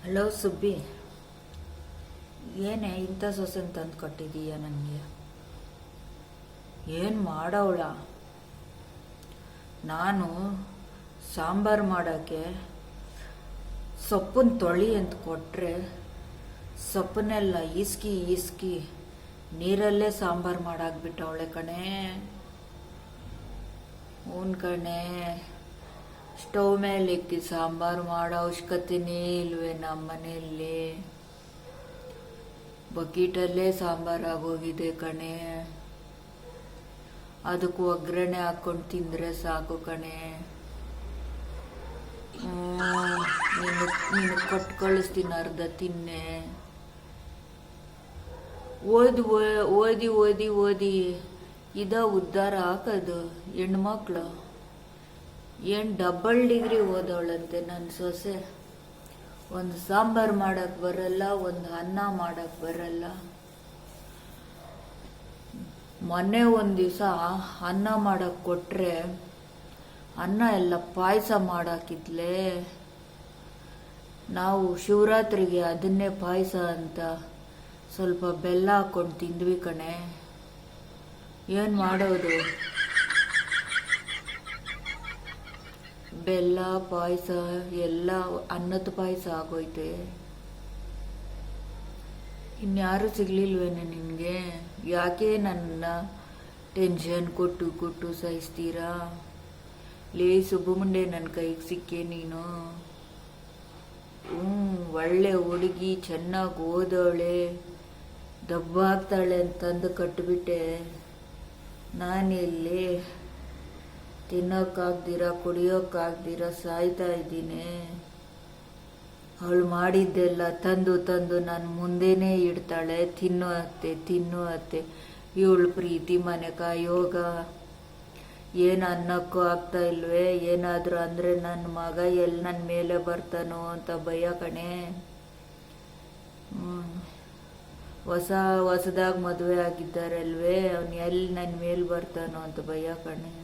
Hello Subbi, ಏನೇ ಇಂಥ ಸೊಸೆನ ತಂದು ಕೊಟ್ಟಿದೀಯ ನನಗೆ? ಏನು ಮಾಡವಳ? ನಾನು ಸಾಂಬಾರು ಮಾಡೋಕ್ಕೆ ಸೊಪ್ಪನ್ನು ತೊಳಿ ಅಂತ ಕೊಟ್ಟರೆ ಸೊಪ್ಪನ್ನೆಲ್ಲ ಇಸ್ಕಿ ನೀರಲ್ಲೇ ಸಾಂಬಾರು ಮಾಡಾಕ್ಬಿಟ್ಟವಳೆ ಕಣೆ. ಹ್ಞೂ ಕಣೆ, ಸ್ಟವ್ ಮೇಲೆ ಇಕ್ಕಿ ಸಾಂಬಾರು ಮಾಡೋ ಅವಶ್ಯಕತೆನೇ ಇಲ್ವೇ ನಮ್ಮ ಮನೆಯಲ್ಲಿ. ಬಕೀಟಲ್ಲೇ ಸಾಂಬಾರು ಆಗೋಗಿದೆ ಕಣೆ. ಅದಕ್ಕೆ ಒಗ್ಗರಣೆ ಹಾಕ್ಕೊಂಡು ತಿಂದರೆ ಸಾಕು ಕಣೆ. ನೀನು ಕೊಟ್ಟು ಕಳಿಸ್ತೀನಿ, ಅರ್ಧ ತಿನ್ನೆ. ಓದಿ ಇದ ಉದ್ಧಾರ ಹಾಕೋದು ಹೆಣ್ಮಕ್ಳು. ಏನು ಡಬಲ್ ಡಿಗ್ರಿ ಓದವಳಂತೆ ನನ್ನ ಸೊಸೆ. ಒಂದು ಸಾಂಬಾರು ಮಾಡೋಕ್ಕೆ ಬರಲ್ಲ, ಒಂದು ಅನ್ನ ಮಾಡೋಕ್ಕೆ ಬರಲ್ಲ. ಮೊನ್ನೆ ಒಂದು ದಿವಸ ಅನ್ನ ಮಾಡೋಕ್ಕೆ ಕೊಟ್ಟರೆ ಅನ್ನ ಎಲ್ಲ ಪಾಯಸ ಮಾಡಾಕಿದ್ಲೆ. ನಾವು ಶಿವರಾತ್ರಿಗೆ ಅದನ್ನೇ ಪಾಯಸ ಅಂತ ಸ್ವಲ್ಪ ಬೆಲ್ಲ ಹಾಕ್ಕೊಂಡು ತಿಂದ್ವಿ ಕಣೆ. ಏನು ಮಾಡೋದು? ಬೆಲ್ಲ ಪಾಯಸ ಎಲ್ಲ ಅನ್ನದ ಪಾಯಸ ಆಗೋಯ್ತೆ. ಇನ್ಯಾರು ಸಿಗ್ಲಿಲ್ವೇನೆ ನಿನಗೆ? ಯಾಕೆ ನನ್ನ ಟೆನ್ಷನ್ ಕೊಟ್ಟು ಸಹಿಸ್ತೀರಾ? ಲೇ ಸುಬ್ಬುಮುಂಡೆ, ನನ್ನ ಕೈಗೆ ಸಿಕ್ಕೇ ನೀನು. ಒಳ್ಳೆ ಹುಡುಗಿ, ಚೆನ್ನಾಗಿ ಓದವಳೆ, ದಬ್ಬಾಗ್ತಾಳೆ ಅಂತಂದು ಕಟ್ಟಿಬಿಟ್ಟೆ. ನಾನೆಲ್ಲಿ ತಿನ್ನೋಕ್ಕಾಗ್ದಿರ ಕುಡಿಯೋಕ್ಕಾಗ್ದಿರ ಸಾಯ್ತಾ ಇದ್ದೀನಿ. ಅವಳು ಮಾಡಿದ್ದೆಲ್ಲ ತಂದು ನನ್ನ ಮುಂದೆನೇ ಇಡ್ತಾಳೆ. ತಿನ್ನು ಅತ್ತೆ. ಇವಳು ಪ್ರೀತಿ ಮನೆಕ ಯೋಗ ಏನು ಅನ್ನಕ್ಕೂ ಆಗ್ತಾ ಇಲ್ವೇ? ಏನಾದರೂ ಅಂದರೆ ನನ್ನ ಮಗ ಎಲ್ಲಿ ನನ್ನ ಮೇಲೆ ಬರ್ತಾನೋ ಅಂತ ಭಯ ಕಣೆ. ಹೊಸದಾಗಿ ಮದುವೆ ಆಗಿದ್ದಾರಲ್ವೇ, ಅವನು ಎಲ್ಲಿ ನನ್ನ ಮೇಲೆ ಬರ್ತಾನೋ ಅಂತ ಭಯ ಕಣೆ.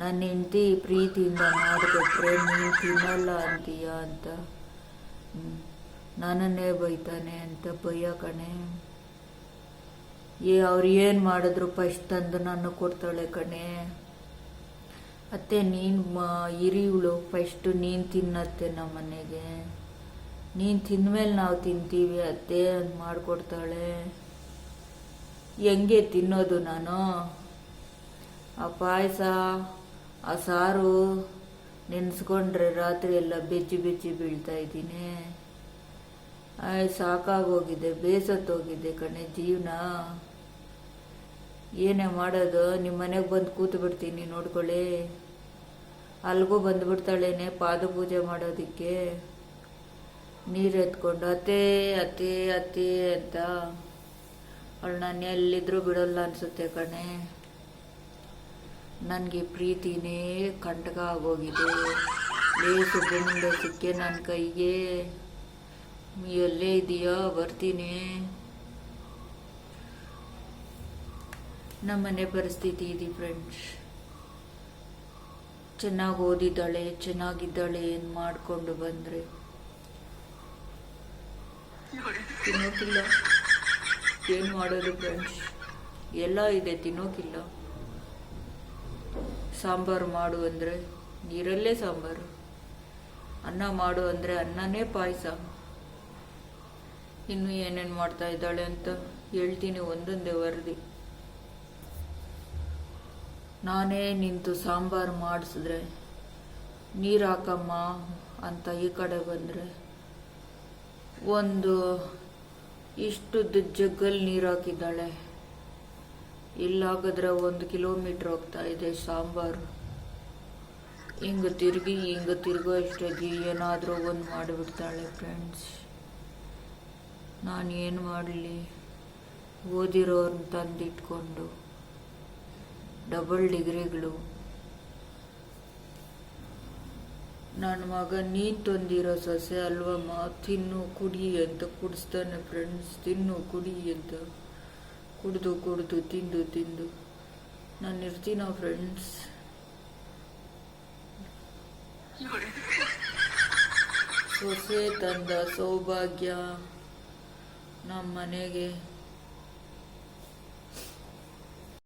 ನನ್ನ ಹೆಂಡತಿ ಪ್ರೀತಿಯಿಂದ ಮಾಡಿಕೊಟ್ರೆ ನೀನು ತಿನ್ನಲ್ಲ ಅಂತೀಯ ಅಂತ ನನ್ನನ್ನೇ ಬೈತಾನೆ ಅಂತ ಭಯ ಕಣೆ. ಅವ್ರು ಏನು ಮಾಡಿದ್ರು ಫಸ್ಟ್ ತಂದು ನಾನು ಕೊಡ್ತಾಳೆ ಕಣೆ. ಅತ್ತೆ ನೀನು ಇರಿವಳು, ಫಸ್ಟು ನೀನು ತಿನ್ನತ್ತೆ ನಮ್ಮ ಮನೆಗೆ. ನೀನು ತಿಂದಮೇಲೆ ನಾವು ತಿಂತೀವಿ ಅತ್ತೆ ಅಂತ ಮಾಡಿಕೊಡ್ತಾಳೆ. ಹೆಂಗೆ ತಿನ್ನೋದು ನಾನು? ಆ ಪಾಯಸ, ಆ ಸಾರು ನೆನೆಸ್ಕೊಂಡ್ರೆ ರಾತ್ರಿ ಎಲ್ಲ ಬೆಚ್ಚಿ ಬೀಳ್ತಾ ಇದ್ದೀನಿ. ಸಾಕಾಗೋಗಿದೆ, ಬೇಸತ್ತೋಗಿದೆ ಕಣೆ ಜೀವನ. ಏನೇ ಮಾಡೋದು? ನಿಮ್ಮ ಮನೆಗೆ ಬಂದು ಕೂತು ಬಿಡ್ತೀನಿ, ನೋಡ್ಕೊಳ್ಳಿ. ಅಲ್ಲಿಗೂ ಬಂದುಬಿಡ್ತಾಳೇನೆ ಪಾದ ಪೂಜೆ ಮಾಡೋದಕ್ಕೆ. ನೀರು ಎತ್ಕೊಂಡು ಅತ್ತೆ ಅಂತ. ಅವಳು ನಾನು ಎಲ್ಲಿದ್ರೂ ಬಿಡೋಲ್ಲ ಅನಿಸುತ್ತೆ ಕಣೆ. ನನಗೆ ಪ್ರೀತಿನೇ ಕಂಟಕ ಆಗೋಗಿದೆ. ಸುಬ್ಬ ಮುಂದೆ ಸಿಕ್ಕೆ ನನ್ನ ಕೈಗೆ. ಎಲ್ಲೇ ಇದೆಯಾ? ಬರ್ತೀನಿ. ನಮ್ಮನೆ ಪರಿಸ್ಥಿತಿ ಇದೆ ಫ್ರೆಂಡ್ಸ್. ಚೆನ್ನಾಗಿ ಓದಿದ್ದಾಳೆ, ಚೆನ್ನಾಗಿದ್ದಾಳೆ ಏನು ಮಾಡಿಕೊಂಡು ಬಂದರೆ ತಿನ್ನೋಕ್ಕಿಲ್ಲ. ಏನು ಮಾಡೋದು ಫ್ರೆಂಡ್ಸ್? ಎಲ್ಲ ಇದೆ, ತಿನ್ನೋಕ್ಕಿಲ್ಲ. ಸಾಂಬಾರು ಮಾಡು ಅಂದರೆ ನೀರಲ್ಲೇ ಸಾಂಬಾರು, ಅನ್ನ ಮಾಡು ಅಂದರೆ ಅನ್ನನೇ ಪಾಯಸ. ಇನ್ನು ಏನೇನು ಮಾಡ್ತಾ ಇದ್ದಾಳೆ ಅಂತ ಹೇಳ್ತೀನಿ ಒಂದೊಂದೇ ವರದಿ. ನಾನೇ ನಿಂತು ಸಾಂಬಾರು ಮಾಡಿಸಿದ್ರೆ ನೀರು ಹಾಕಮ್ಮ ಅಂತ ಈ ಕಡೆ ಬಂದರೆ ಒಂದು ಇಷ್ಟುದ್ದ ಜಗ್ಗಲ್ಲಿ ನೀರು ಹಾಕಿದ್ದಾಳೆ. ಇಲ್ಲಾಗಿದ್ರೆ 1 ಕಿಲೋಮೀಟ್ರ್ ಹೋಗ್ತಾ ಇದೆ ಸಾಂಬಾರು. ಹಿಂಗೆ ತಿರುಗೋ ಅಷ್ಟಾಗಿ ಏನಾದರೂ ಒಂದು ಮಾಡಿಬಿಡ್ತಾಳೆ ಫ್ರೆಂಡ್ಸ್. ನಾನು ಏನು ಮಾಡಲಿ? ಓದಿರೋರ್ನ ತಂದಿಟ್ಕೊಂಡು ಡಬಲ್ ಡಿಗ್ರಿಗಳು. ನನ್ನ ಮಗ ನೀನು ತಂದಿರೋ ಸೊಸೆ ಅಲ್ವಮ್ಮ, ತಿನ್ನು ಕುಡಿ ಅಂತ ಕುಡಿಸ್ತಾನೆ ಫ್ರೆಂಡ್ಸ್. ತಿನ್ನು ಕುಡಿ ಅಂತ ಕುಡಿದು ತಿಂದು ನಾನು ಇರ್ತೀನ ಫ್ರೆಂಡ್ಸ್. ಸೊಸೆ ತಂದ ಸೌಭಾಗ್ಯ ನಮ್ಮ ಮನೆಗೆ.